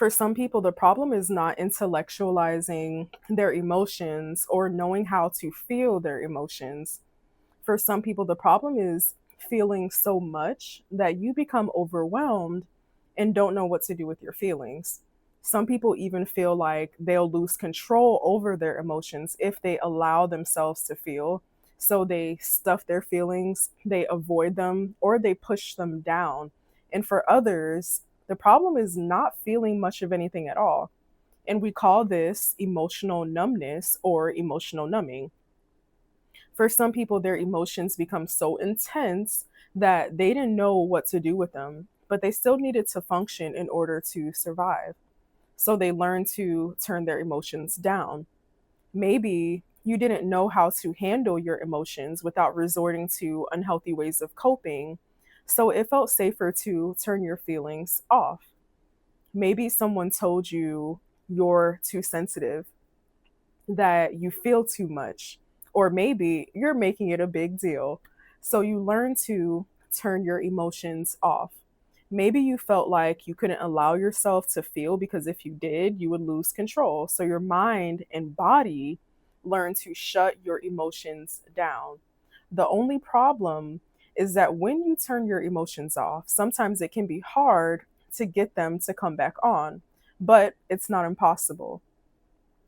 For some people, the problem is not intellectualizing their emotions or knowing how to feel their emotions. For some people, the problem is feeling so much that you become overwhelmed and don't know what to do with your feelings. Some people even feel like they'll lose control over their emotions if they allow themselves to feel. So they stuff their feelings, they avoid them, or they push them down. And for others, the problem is not feeling much of anything at all. And we call this emotional numbness or emotional numbing. For some people, their emotions become so intense that they didn't know what to do with them, but they still needed to function in order to survive. So they learned to turn their emotions down. Maybe you didn't know how to handle your emotions without resorting to unhealthy ways of coping. So it felt safer to turn your feelings off. Maybe someone told you you're too sensitive, that you feel too much, or maybe you're making it a big deal. So you learn to turn your emotions off. Maybe you felt like you couldn't allow yourself to feel because if you did, you would lose control. So your mind and body learn to shut your emotions down. The only problem is that when you turn your emotions off, sometimes it can be hard to get them to come back on, but it's not impossible.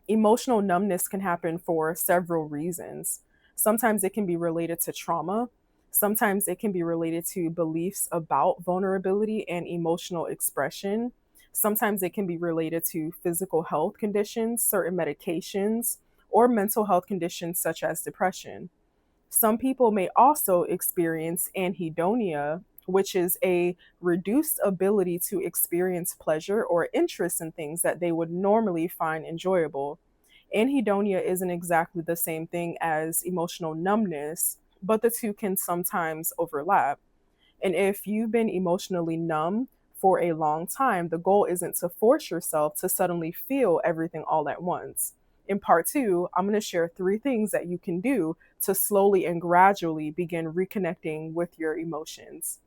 Emotional numbness can happen for several reasons. Sometimes it can be related to trauma. Sometimes it can be related to beliefs about vulnerability and emotional expression. Sometimes it can be related to physical health conditions, certain medications, or mental health conditions such as depression. Some people may also experience anhedonia, which is a reduced ability to experience pleasure or interest in things that they would normally find enjoyable. Anhedonia isn't exactly the same thing as emotional numbness, but the two can sometimes overlap. And if you've been emotionally numb for a long time, the goal isn't to force yourself to suddenly feel everything all at once. In part two, I'm going to share three things that you can do to slowly and gradually begin reconnecting with your emotions.